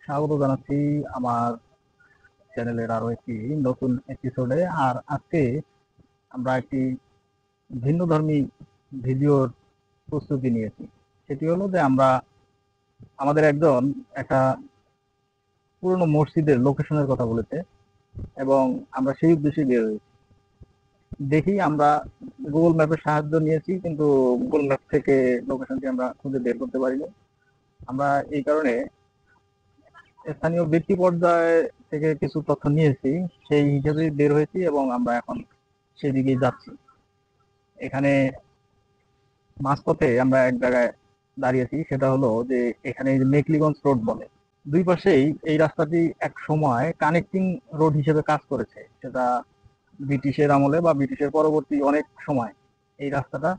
স্বাগত জানাচ্ছি আমার চ্যানেলের আরো একটি নতুন এপিসোডে। আর আজকে আমরা একটি ভিন্নধর্মী ভিডিওর প্রস্তুতি নিয়েছি। সেটি হলো যে আমরা আমাদের একজন একটা পুরনো মসজিদের লোকেশনের কথা বলেছে এবং আমরা সেই উদ্দেশ্যে বের হয়েছি। দেখি আমরা গুগল ম্যাপের সাহায্য নিয়েছি, কিন্তু গুগল ম্যাপ থেকে লোকেশনটি আমরা খুঁজে বের করতে পারিনি। আমরা এই কারণে স্থানীয় ব্যক্তি পর্যায়ে থেকে কিছু তথ্য নিয়েছি, সেই হিসেবে বের হয়েছি এবং আমরা এখন সেদিকেই যাচ্ছি। এখানে মাঝপথে আমরা এক জায়গায় দাঁড়িয়েছি, সেটা হলো যে এখানে মেকলিগঞ্জ রোড বলে। দুই পাশেই এই রাস্তাটি এক সময় কানেক্টিং রোড হিসেবে কাজ করেছে, সেটা ব্রিটিশের আমলে বা ব্রিটিশের পরবর্তী অনেক সময় এই রাস্তাটা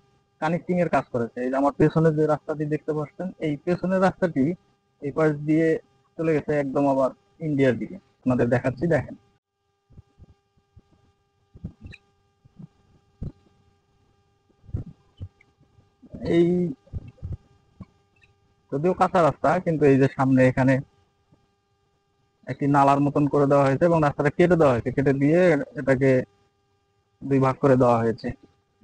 কানেক্টিং এর কাজ করেছে। এই যে আমার পেছনে যে রাস্তাটি দেখতে পাচ্ছেন, এই পেছনের রাস্তাটি এই পাশ দিয়ে চলে গেছে একদম আবার ইন্ডিয়ার দিকে। আপনাদের দেখাচ্ছি, দেখেন। এই যদিও কাঁচা রাস্তা, কিন্তু এই যে সামনে এখানে একটি নালার মতন করে দেওয়া হয়েছে এবং রাস্তাটা কেটে দেওয়া হয়েছে, কেটে দিয়ে এটাকে দুই ভাগ করে দেওয়া হয়েছে।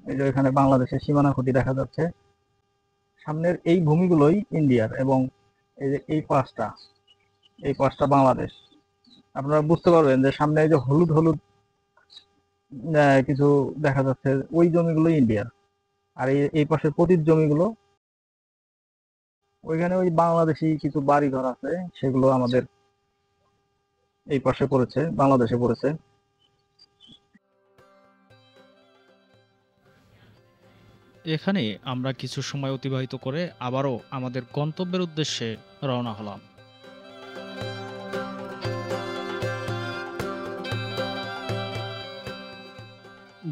এই যে এখানে বাংলাদেশের সীমানা খুঁটি দেখা যাচ্ছে। সামনের এই ভূমিগুলোই ইন্ডিয়ার এবং এই যে এই পাশটা বাংলাদেশ। আপনারা বুঝতে পারবেন যে সামনে এই যে হলুদ হলুদ কিছু দেখা যাচ্ছে, ওই জমিগুলো ইন্ডিয়ার। আর এই পাশের পতিত জমিগুলো, ওইখানে ওই বাংলাদেশি কিছু বাড়ি ঘর আছে, সেগুলো আমাদের এই পাশে পড়েছে, বাংলাদেশে পড়েছে। এখানে আমরা কিছু সময় অতিবাহিত করে আবারও আমাদের গন্তব্যের উদ্দেশ্যে রওনা হলাম।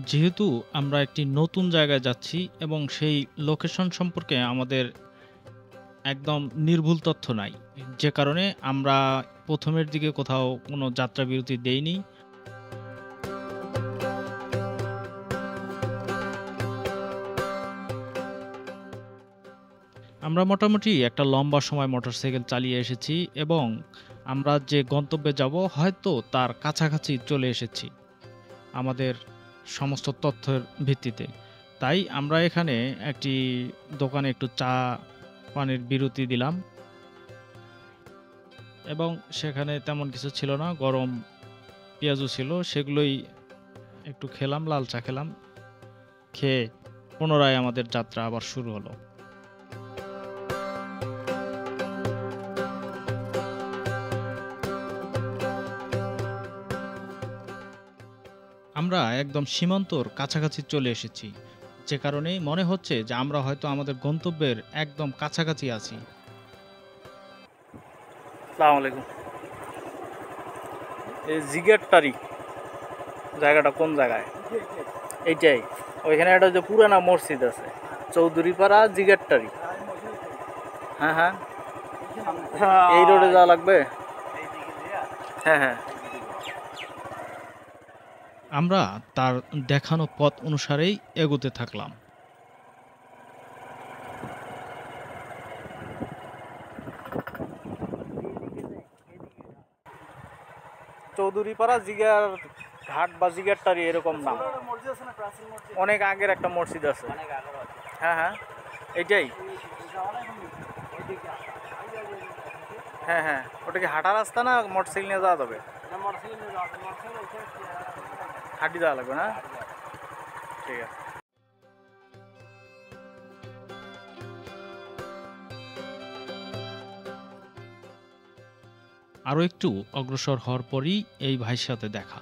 যেহেতু আমরা একটি নতুন জায়গায় যাচ্ছি এবং সেই লোকেশন সম্পর্কে আমাদের একদম নির্ভুল তথ্য নাই, যে কারণে আমরা প্রথমের দিকে কোথাও কোনো যাত্রা বিরতি দেইনি। আমরা মোটামুটি একটা লম্বা সময় মোটরসাইকেল চালিয়ে এসেছি এবং আমরা যে গন্তব্যে যাব হয়তো তার কাছাকাছি চলে এসেছি আমাদের সমস্ত তথ্যের ভিত্তিতে। তাই আমরা এখানে একটি দোকানে একটু চা পানির বিরতি দিলাম এবং সেখানে তেমন কিছু ছিল না, গরম পেঁয়াজু ছিল, সেগুলোই একটু খেলাম, লাল চা খেলাম। খেয়ে পুনরায় আমাদের যাত্রা আবার শুরু হলো। আমরা একদম সীমান্তর কাছাকাছি চলে এসেছি, যে কারণেই মনে হচ্ছে যে আমরা হয়তো আমাদের গন্তব্যের একদম কাছাকাছি আছি। আসসালামু আলাইকুম। এই জিগেরটারি জায়গাটা কোন জায়গায়? এইটাই। ওইখানে একটা যে পুরানা মসজিদ আছে, চৌধুরীপাড়া জিগেরটারি। হ্যাঁ হ্যাঁ, এই রোডে যাওয়া লাগবে। হ্যাঁ হ্যাঁ। আমরা তার দেখানো পথ অনুসারেই এগোতে থাকলাম। চৌধুরীপাড়া জিগার ঘাট বা জিগেরটারি এরকম নাম। অনেক আগের একটা মসজিদ আছে। হ্যাঁ হ্যাঁ, এইটাই। হ্যাঁ হ্যাঁ, ওটা কি হাঁটা রাস্তা না মোটরসাইকেল নিয়ে যাওয়া যাবে? হাঁটি যাওয়া লাগবে না? ঠিক আছে। আরও একটু অগ্রসর হওয়ার পরই এই ভাইয়ের সাথে দেখা।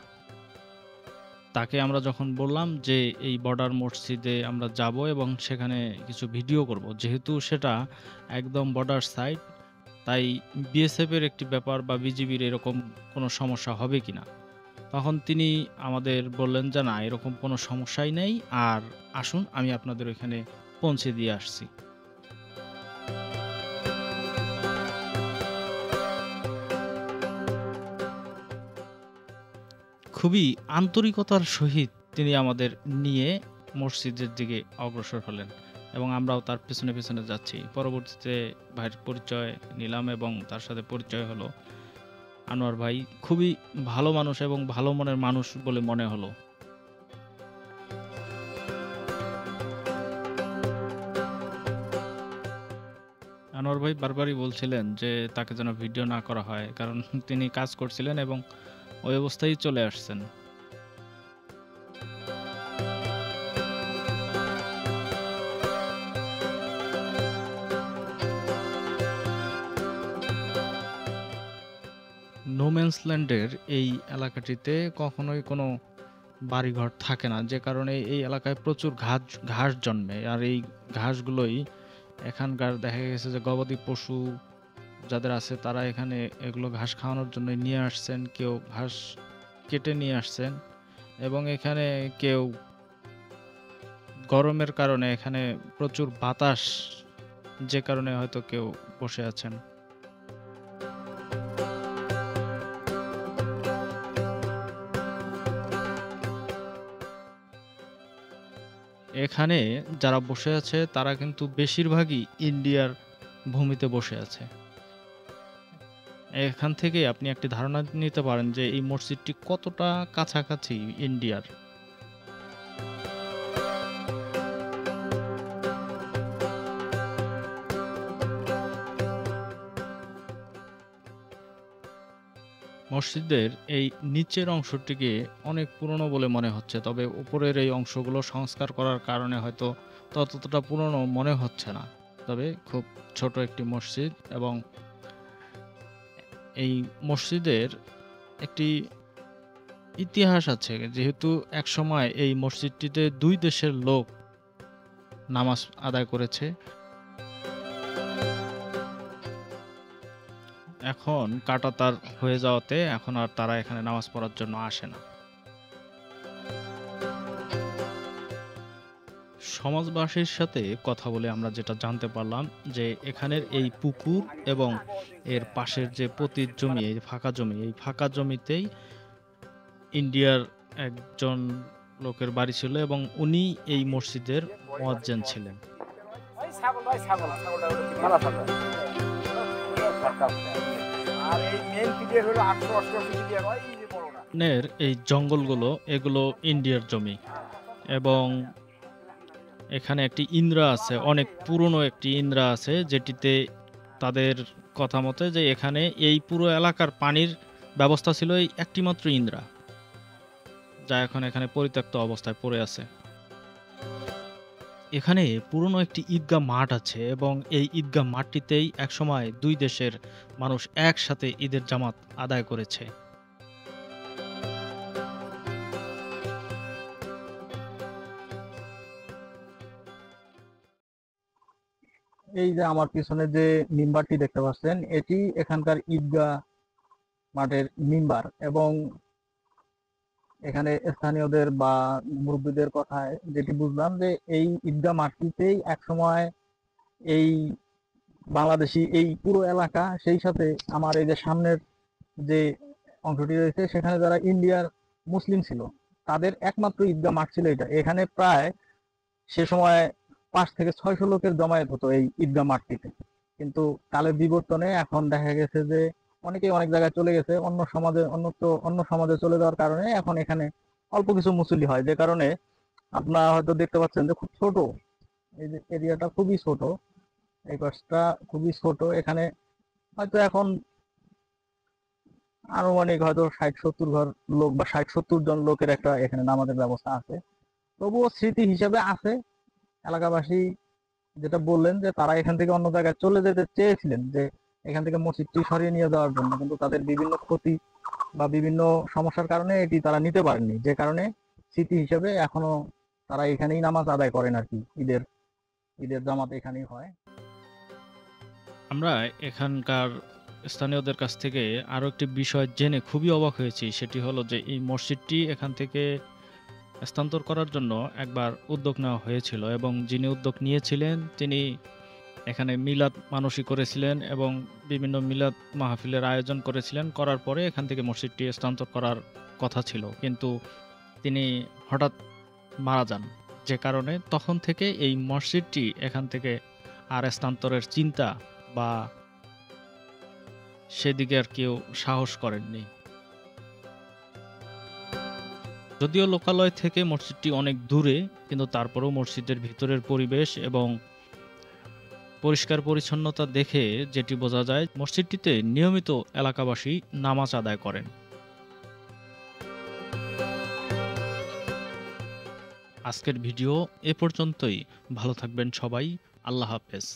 তাকে আমরা যখন বললাম যে এই বর্ডার মসজিদে আমরা যাব এবং সেখানে কিছু ভিডিও করব, যেহেতু সেটা একদম বর্ডার সাইড, তাই বিএসএফের একটি ব্যাপার বা বিজিবির এরকম কোনো সমস্যা হবে কিনা। তখন তিনি আমাদের বললেন যে না, এরকম কোনো সমস্যাই নেই, আর আসুন আমি আপনাদের ওইখানে পৌঁছে দিয়ে আসছি। খুবই আন্তরিকতার সহিত তিনি আমাদের নিয়ে মসজিদের দিকে অগ্রসর হলেন এবং আমরাও তার পেছনে পেছনে যাচ্ছি। পরবর্তীতে ভাইয়ের পরিচয় নিলাম এবং তার সাথে পরিচয় হলো আনোয়ার ভাই খুবই ভালো মানুষ এবং ভালো মনের মানুষ বলে মনে হলো। আনোয়ার ভাই বারবারই বলছিলেন যে তাকে যেন ভিডিও না করা হয়, কারণ তিনি কাজ করছিলেন এবং ওই অবস্থায় চলে আসছেন। নো ম্যানস ল্যান্ডের এই এলাকাটিতে কখনোই কোনো বাড়িঘর থাকে না, যে কারণে এই এলাকায় প্রচুর ঘাস জন্মে। আর এই ঘাসগুলোই এখানকার দেখা গেছে যে গবাদি পশু যাদের আছে তারা এখানে এগুলো ঘাস খাওয়ানোর জন্য নিয়ে আসছেন, কেউ ঘাস কেটে নিয়ে আসছেন, এবং এখানে কেউ গরমের কারণে এখানে প্রচুর বাতাস, যে কারণে হয়তো কেউ বসে আছেন। এখানে যারা বসে আছে তারা কিন্তু বেশিরভাগই ইন্ডিয়ার ভূমিতে বসে আছে। এখান থেকে আপনি একটি ধারণা নিতে পারেন যে এই মসজিদটি কতটা কাছাকাছি ইন্ডিয়ার। মসজিদের এই নিচের অংশটিকে অনেক পুরনো বলে মনে হচ্ছে, তবে উপরের এই অংশগুলো সংস্কার করার কারণে হয়তো ততটা পুরনো মনে হচ্ছে না। তবে খুব ছোট একটি মসজিদ, এবং এই মসজিদের একটি ইতিহাস আছে, যেহেতু একসময় এই মসজিদটিতে ২ দেশের লোক নামাজ আদায় করেছে। এখন কাঁটাতার হয়ে যাওয়াতে এখন আর তারা এখানে নামাজ পড়ার জন্য আসে না। সমাজবাসীর সাথে কথা বলে আমরা যেটা জানতে পারলাম যে এখানের এই পুকুর এবং এর পাশের যে পতিত জমি, এই ফাঁকা জমি, এই ফাঁকা জমিতেই ইন্ডিয়ার একজন লোকের বাড়ি ছিল এবং উনি এই মসজিদের মুয়াজ্জিন ছিলেন। নের এই জঙ্গলগুলো এগুলো ইন্ডিয়ার জমি, এবং এখানে একটি ইন্দ্রা আছে, অনেক পুরনো একটি ইন্দ্রা আছে, যেটিতে তাদের কথা মতে যে এখানে এই পুরো এলাকার পানির ব্যবস্থা ছিল এই একটি মাত্র ইন্দ্রা, যা এখন এখানে পরিত্যক্ত অবস্থায় পড়ে আছে। এখানে পুরনো একটি ঈদগাহ মাঠ আছে, এবং এই ঈদগাহ মাঠটিতেই একসময় ২ দেশের মানুষ একসাথে ঈদের জামাত আদায় করেছে। এই যে আমার পিছনে যে মিম্বারটি দেখতে পাচ্ছেন, এটি এখানকার ঈদগাহ মাঠের মিম্বার, এবং এখানে স্থানীয়দের বা মুরব্বীদের কথায় যেটি বুঝলাম যে এই ঈদগাহ মাঠটিতেই একসময় এই বাংলাদেশি এই পুরো এলাকা, সেই সাথে আমার এই যে সামনের যে অংশটি রয়েছে সেখানে যারা ইন্ডিয়ার মুসলিম ছিল তাদের একমাত্র ঈদগাহ মাঠ ছিল এটা। এখানে প্রায় সে সময় ৫ থেকে ৬০০ লোকের জমায়েত হতো এই ঈদগাহ মাঠটিতে। কিন্তু কালের বিবর্তনে এখন দেখা গেছে যে অনেকেই অনেক জায়গায় চলে গেছে, অন্য সমাজে চলে যাওয়ার কারণে এখন এখানে অল্প কিছু মুসল্লি হয়, যে কারণে আপনারা হয়তো দেখতে পাচ্ছেন যে খুব ছোট, এই যে এরিয়াটা খুবই ছোট, এই পাশটা খুবই ছোট। এখানে হয়তো এখন আনুমানিক হয়তো ৬০-৭০ ঘর লোক বা ৬০-৭০ জন লোকের একটা এখানে নামাজের ব্যবস্থা আছে। তবুও স্মৃতি হিসেবে আছে। এলাকাবাসী যেটা বললেন যে তারা এখান থেকে অন্য জায়গায় চলে যেতে চেয়েছিলেন, যে এখান থেকে মসজিদটি সরিয়ে নিয়ে যাওয়ার জন্য, কিন্তু তাদের বিভিন্ন ক্ষতি বা বিভিন্ন সমস্যার কারণে এটি তারা নিতে পারেননি, যে কারণে স্মৃতি হিসেবে এখনো তারা এখানেই নামাজ আদায় করেন আর কি। ঈদের জামাত এখানেই হয়। আমরা এখানকার স্থানীয়দের কাছ থেকে আরো একটি বিষয় জেনে খুবই অবাক হয়েছি, সেটি হলো যে এই মসজিদটি এখান থেকে স্থানান্তর করার জন্য একবার উদ্যোগ নেওয়া হয়েছিল, এবং যিনি উদ্যোগ নিয়েছিলেন তিনি এখানে মিলাদ মানসী করেছিলেন এবং বিভিন্ন মিলাদ মাহফিলের আয়োজন করেছিলেন। করার পরে এখান থেকে মসজিদটি স্থানান্তর করার কথা ছিল, কিন্তু তিনি হঠাৎ মারা যান, যে কারণে তখন থেকে এই মসজিদটি এখান থেকে আর স্থানান্তরের চিন্তা বা সেদিকে আর কেউ সাহস করেননি। যদিও লোকালয় থেকে মসজিদটি অনেক দূরে, কিন্তু তারপরেও মসজিদের ভিতরের পরিবেশ এবং পরিষ্কার পরিচ্ছন্নতা দেখে যেটি বোঝা যায়, মসজিদটিতে নিয়মিত এলাকাবাসী নামাজ আদায় করেন। আজকের ভিডিও এ পর্যন্তই। ভালো থাকবেন সবাই। আল্লাহ হাফেজ।